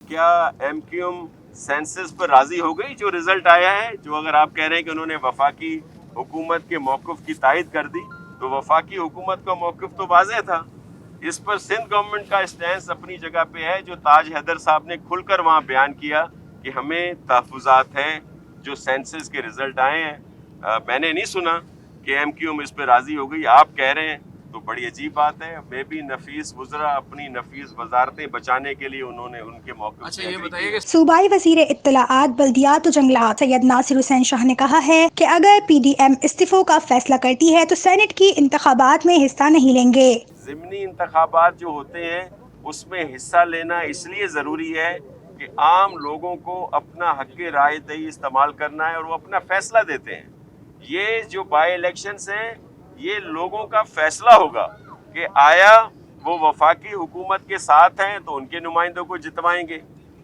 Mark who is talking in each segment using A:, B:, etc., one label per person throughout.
A: کیا M Q M census پر راضی ہو گئی جو رزلٹ آیا ہے؟ جو اگر آپ کہہ رہے ہیں کہ انہوں نے وفاقی حکومت کے موقف کی تائید کر دی، تو وفاقی حکومت کا موقف تو واضح تھا. اس پر سندھ گورنمنٹ کا اسٹینس اپنی جگہ پہ ہے، جو تاج حیدر صاحب نے کھل کر وہاں بیان کیا کہ ہمیں تحفظات ہیں جو سینسس کے رزلٹ آئے ہیں. میں نے نہیں سنا کہ ایم کیو ایم اس پہ راضی ہو گئی. آپ کہہ رہے ہیں تو بڑی عجیب بات ہے. میں بھی نفیس وزراء اپنی نفیس وزارتیں بچانے کے لیے انہوں نے ان کے موقف.
B: اچھا یہ بتائیے کہ
C: صوبائی وزیر اطلاعات بلدیات و جنگلات سید ناصر حسین شاہ نے کہا ہے کہ اگر پی ڈی ایم استعفوں کا فیصلہ کرتی ہے تو سینٹ کی انتخابات میں حصہ نہیں لیں گے.
A: ضمنی انتخابات جو ہوتے ہیں اس میں حصہ لینا اس لیے ضروری ہے کہ عام لوگوں کو اپنا حق رائے دہی استعمال کرنا ہے اور وہ اپنا فیصلہ دیتے ہیں. یہ جو بائی الیکشنز ہیں یہ لوگوں کا فیصلہ ہوگا کہ آیا وہ وفاقی حکومت کے ساتھ ہیں تو ان کے نمائندوں کو جتوائیں گے،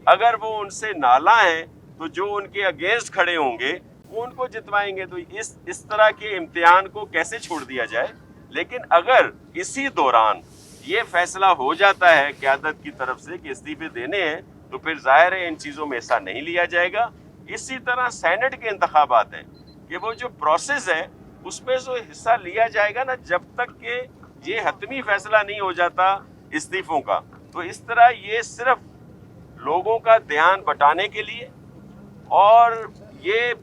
A: اگر وہ ان سے نالاں ہیں تو جو ان کے اگینسٹ کھڑے ہوں گے وہ ان کو جتوائیں گے. تو اس طرح کے امتحان کو کیسے چھوڑ دیا جائے؟ لیکن اگر اسی دوران یہ فیصلہ ہو جاتا ہے قیادت کی طرف سے کہ استعفے دینے ہیں تو پھر ظاہر ہے ان چیزوں میں حصہ نہیں لیا جائے گا. اسی طرح سینٹ کے انتخابات ہیں کہ وہ جو پروسیس ہے اس میں جو حصہ لیا جائے گا نا، جب تک کہ یہ حتمی فیصلہ نہیں ہو جاتا استعفوں کا. تو اس طرح یہ صرف لوگوں کا دھیان بٹانے کے لیے اور یہ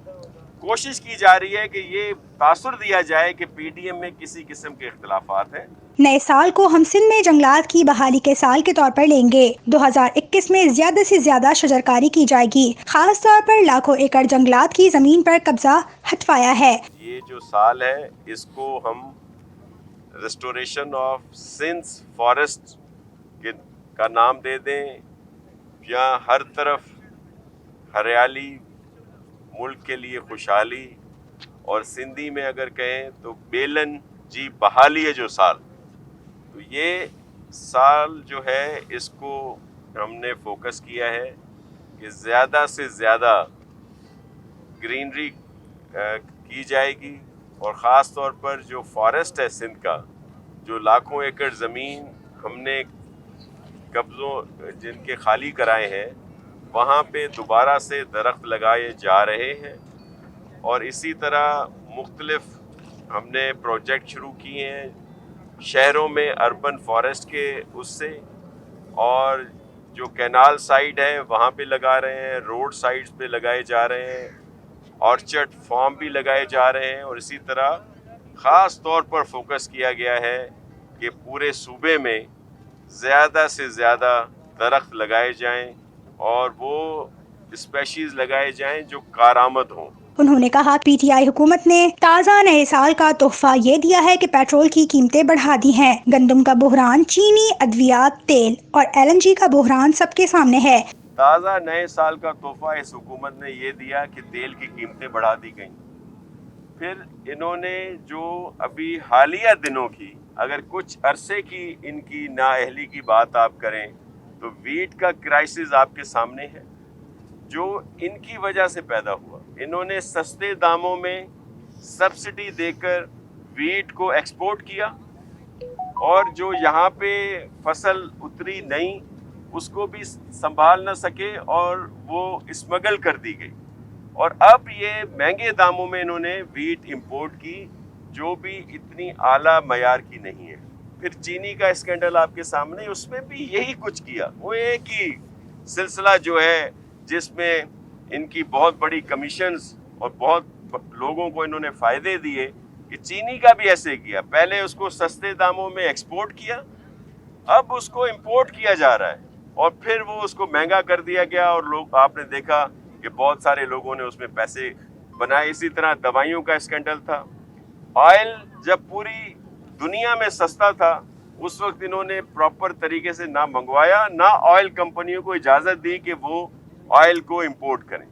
A: کوشش کی جا رہی ہے کہ یہ تاثر دیا جائے کہ پی ڈی ایم میں کسی قسم کے اختلافات ہیں.
C: نئے سال کو ہم سندھ میں جنگلات کی بحالی کے سال کے طور پر لیں گے. 2021 میں زیادہ سے زیادہ شجرکاری کی جائے گی. خاص طور پر لاکھوں ایکڑ جنگلات کی زمین پر قبضہ ہٹوایا ہے.
A: یہ جو سال ہے اس کو ہم ریسٹوریشن آف سندھ فارسٹ کا نام دے دیں، یا ہر طرف ہریالی، ملک کے لیے خوشحالی، اور سندھی میں اگر کہیں تو بیلن جی بحالی ہے جو سال. تو یہ سال جو ہے اس کو ہم نے فوکس کیا ہے کہ زیادہ سے زیادہ گرینری کی جائے گی، اور خاص طور پر جو فارسٹ ہے سندھ کا، جو لاکھوں ایکڑ زمین ہم نے قبضوں جن کے خالی کرائے ہیں وہاں پہ دوبارہ سے درخت لگائے جا رہے ہیں. اور اسی طرح مختلف ہم نے پروجیکٹ شروع کیے ہیں شہروں میں اربن فارسٹ کے اس سے، اور جو کینال سائڈ ہے وہاں پہ لگا رہے ہیں، روڈ سائڈز پہ لگائے جا رہے ہیں، آرچرڈ فارم بھی لگائے جا رہے ہیں. اور اسی طرح خاص طور پر فوکس کیا گیا ہے کہ پورے صوبے میں زیادہ سے زیادہ درخت لگائے جائیں اور وہ اسپیشیز لگائے جائیں جو کارآمد ہوں.
C: انہوں نے کہا پی ٹی آئی حکومت نے تازہ نئے سال کا تحفہ یہ دیا ہے کہ پیٹرول کی قیمتیں بڑھا دی ہیں. گندم کا بحران، چینی، ادویات، تیل اور ایل این جی کا بحران سب کے سامنے ہے.
A: تازہ نئے سال کا تحفہ اس حکومت نے یہ دیا کہ تیل کی قیمتیں بڑھا دی گئیں. پھر انہوں نے جو ابھی حالیہ دنوں کی، اگر کچھ عرصے کی ان کی نااہلی کی بات آپ کریں تو ویٹ کا کرائسس آپ کے سامنے ہے جو ان کی وجہ سے پیدا ہوا. انہوں نے سستے داموں میں سبسڈی دے کر ویٹ کو ایکسپورٹ کیا، اور جو یہاں پہ فصل اتری نہیں اس کو بھی سنبھال نہ سکے اور وہ اسمگل کر دی گئی. اور اب یہ مہنگے داموں میں انہوں نے ویٹ امپورٹ کی جو بھی اتنی اعلیٰ معیار کی نہیں ہے. پھر چینی کا اسکینڈل آپ کے سامنے، اس میں بھی یہی کچھ کیا. وہ ایک ہی سلسلہ جو ہے جس میں ان کی بہت بڑی کمیشنز اور بہت لوگوں کو انہوں نے فائدے دیے، کہ چینی کا بھی ایسے کیا. پہلے اس کو سستے داموں میں ایکسپورٹ کیا، اب اس کو امپورٹ کیا جا رہا ہے، اور پھر وہ اس کو مہنگا کر دیا گیا، اور لوگ آپ نے دیکھا کہ بہت سارے لوگوں نے اس میں پیسے بنائے. اسی طرح دوائیوں کا اسکینڈل تھا. آئل جب پوری دنیا میں سستا تھا اس وقت انہوں نے پراپر طریقے سے نہ منگوایا، نہ آئل کمپنیوں کو اجازت دی کہ وہ آئل کو امپورٹ کریں.